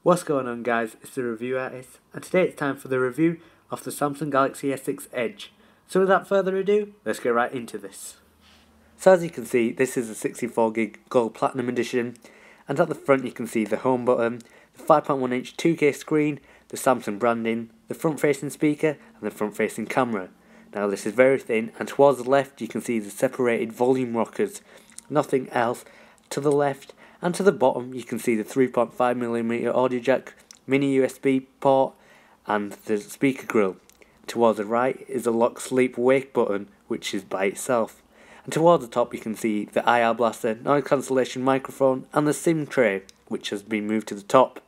What's going on, guys? It's the Review Artist, and today it's time for the review of the Samsung Galaxy S6 Edge. So without further ado, let's get right into this. So as you can see, this is a 64GB Gold Platinum Edition, and at the front you can see the home button, the 5.1 inch 2K screen, the Samsung branding, the front facing speaker, and the front facing camera. Now this is very thin, and towards the left you can see the separated volume rockers, nothing else. To the left and to the bottom you can see the 3.5mm audio jack, mini USB port, and the speaker grill. Towards the right is the lock sleep wake button, which is by itself. And towards the top you can see the IR blaster, noise cancellation microphone, and the SIM tray, which has been moved to the top.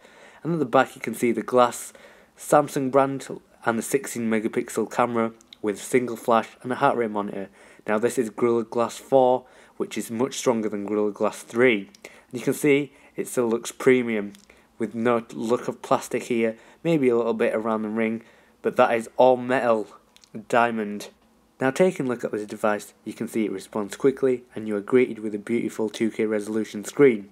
And at the back you can see the glass Samsung brand and the 16MP camera with a single flash and a heart rate monitor. Now this is Gorilla Glass 4, which is much stronger than Gorilla Glass 3. And you can see it still looks premium, with no look of plastic here, maybe a little bit around the ring, but that is all metal, diamond. Now taking a look at this device, you can see it responds quickly, and you are greeted with a beautiful 2K resolution screen.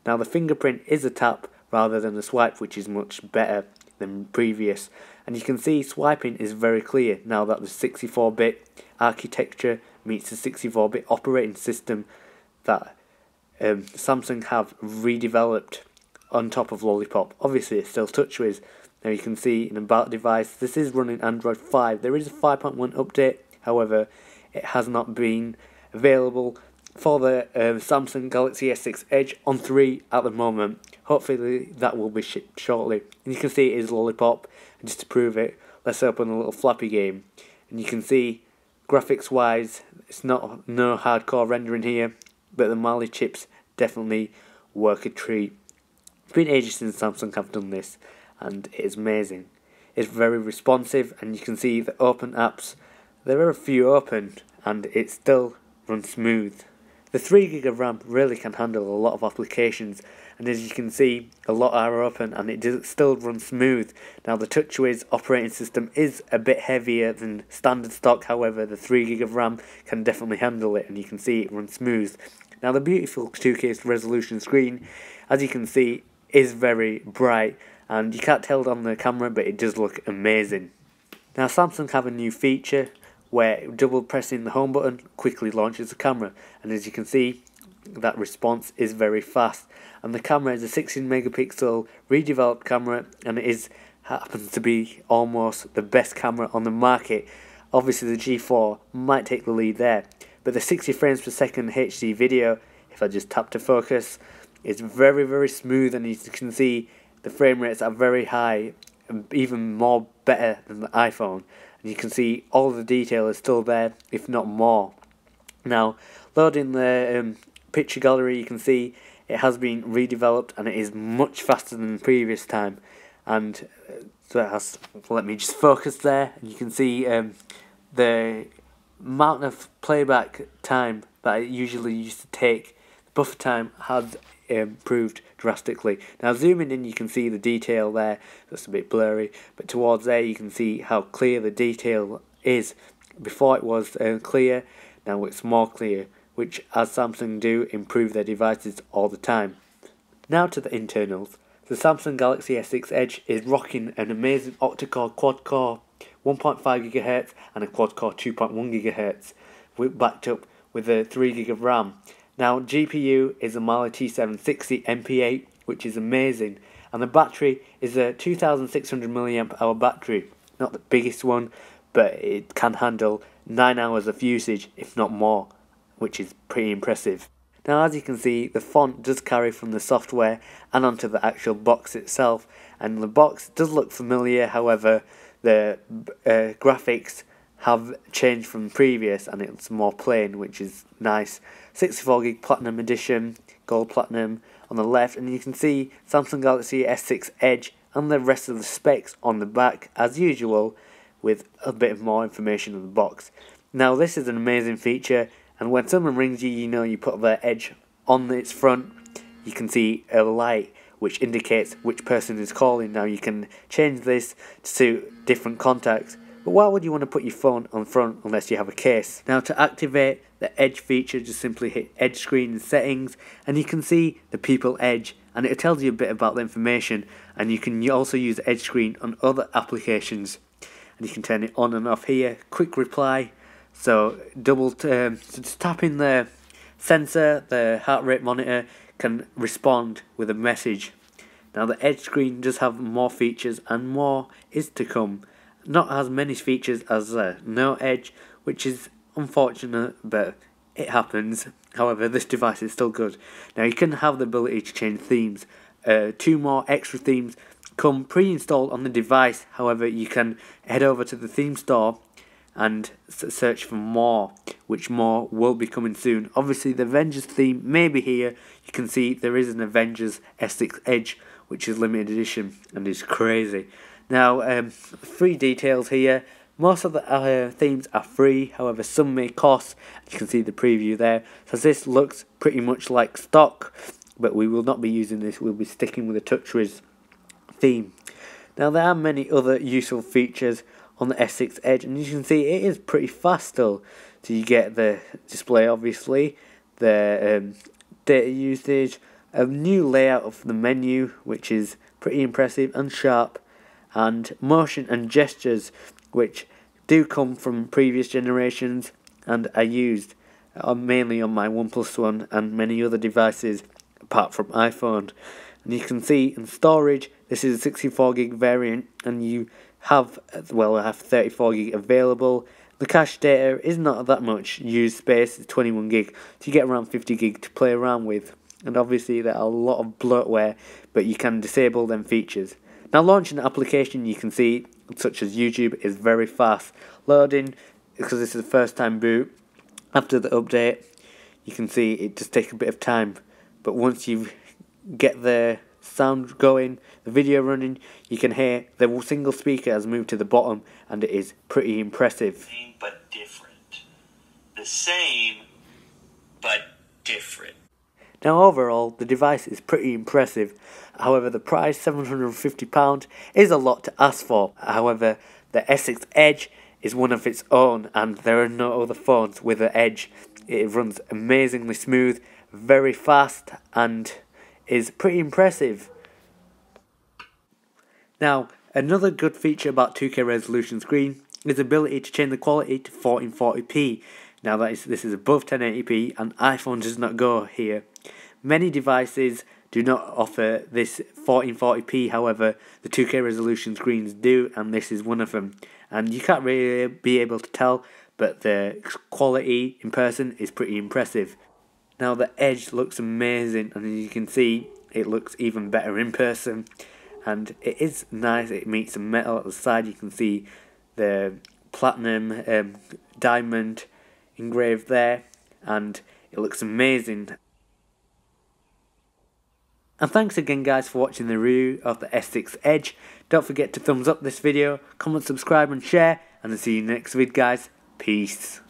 Now the fingerprint is a tap rather than a swipe, which is much better than previous, and you can see swiping is very clear now that the 64-bit architecture meets the 64-bit operating system that Samsung have redeveloped on top of Lollipop. Obviously it's still Touchwiz. Now you can see in about device, this is running Android 5. There is a 5.1 update, however it has not been available for the Samsung Galaxy S6 Edge on 3 at the moment. Hopefully that will be shipped shortly. And you can see it is Lollipop, and just to prove it, let's open a little Flappy game. And you can see graphics wise, it's no hardcore rendering here, but the Mali chips definitely work a treat. It's been ages since Samsung have done this, and it is amazing. It's very responsive, and you can see the open apps. There are a few open, and it still runs smooth. The 3GB of RAM really can handle a lot of applications, and as you can see, a lot are open and it does still run smooth. Now the Touchwiz operating system is a bit heavier than standard stock, however the 3GB of RAM can definitely handle it, and you can see it runs smooth. Now the beautiful 2K resolution screen, as you can see, is very bright, and you can't tell it on the camera, but it does look amazing. Now Samsung have a new feature where double pressing the home button quickly launches the camera, and as you can see, that response is very fast. And the camera is a 16MP redeveloped camera, and it happens to be almost the best camera on the market. Obviously the G4 might take the lead there, but the 60 frames per second HD video, if I just tap to focus, is very smooth, and as you can see the frame rates are very high, even more better than the iPhone. And you can see all the detail is still there, if not more. Now loading the picture gallery, you can see it has been redeveloped, and it is much faster than the previous time. And let me just focus there, and you can see the amount of playback time that it usually used to take. The buffer time has improved drastically. Now zooming in, you can see the detail there. That's a bit blurry, but towards there you can see how clear the detail is. Before it was clear, now it's more clear, which, as Samsung do, improve their devices all the time. Now to the internals. The Samsung Galaxy S6 Edge is rocking an amazing octa-core quad-core 1.5GHz and a quad-core 2.1GHz, backed up with a 3GB of RAM. Now GPU is a Mali T760 MP8, which is amazing, and the battery is a 2600mAh battery. Not the biggest one, but it can handle 9 hours of usage, if not more, which is pretty impressive. Now as you can see, the font does carry from the software and onto the actual box itself, and the box does look familiar, however the graphics have changed from previous, and it's more plain, which is nice. 64GB Platinum Edition, Gold Platinum on the left, and you can see Samsung Galaxy S6 Edge and the rest of the specs on the back as usual, with a bit more information in the box. Now this is an amazing feature, and when someone rings you, you know you put their Edge on its front, you can see a light which indicates which person is calling. Now you can change this to suit different contacts, But why would you want to put your phone on front unless you have a case? Now to activate the Edge feature, just simply hit Edge screen and settings, and you can see the People Edge, and it tells you a bit about the information, and you can also use Edge screen on other applications, and you can turn it on and off here. Quick reply, so just tapping the sensor, the heart rate monitor can respond with a message. Now the Edge screen does have more features and more is to come. Not as many features as No Edge, which is unfortunate, but it happens. However, this device is still good. Now you can have the ability to change themes. 2 more extra themes come pre-installed on the device. However, you can head over to the theme store and search for more, which more will be coming soon. Obviously the Avengers theme may be here. You can see there is an Avengers S6 Edge, which is limited edition and is crazy. Now, free details here. Most of the themes are free, however some may cost. You can see the preview there. So this looks pretty much like stock, but we will not be using this. We'll be sticking with the Touchwiz theme. Now there are many other useful features on the S6 Edge, and you can see it is pretty fast still. So you get the display, obviously, the data usage, a new layout of the menu, which is pretty impressive and sharp, and motion and gestures, which do come from previous generations and are used mainly on my OnePlus One and many other devices apart from iPhone. And you can see in storage, this is a 64 gig variant, and you have, well, I have 34 gig available. The cache data is not that much used space, it's 21 gig, so you get around 50 gig to play around with. And obviously there are a lot of bloatware, but you can disable them features. Now launching an application, you can see, such as YouTube, is very fast. Loading, because this is the first time boot, after the update, you can see it just takes a bit of time. But once you get the sound going, the video running, you can hear the single speaker has moved to the bottom, and it is pretty impressive. Same but different. The same but different. Now overall, the device is pretty impressive. However, the price, £750, is a lot to ask for. However, the S6 Edge is one of its own, and there are no other phones with an Edge. It runs amazingly smooth, very fast, and is pretty impressive. Now, another good feature about 2K resolution screen is the ability to change the quality to 1440p. Now this is above 1080p, and iPhone does not go here. Many devices do not offer this 1440p, however the 2K resolution screens do, and this is one of them. And you can't really be able to tell, but the quality in person is pretty impressive. Now the Edge looks amazing, and as you can see, it looks even better in person. And it is nice, it meets the metal at the side. You can see the platinum diamond engraved there, and it looks amazing. And thanks again guys for watching the review of the S6 Edge. Don't forget to thumbs up this video, comment, subscribe and share, and I'll see you next vid guys. Peace.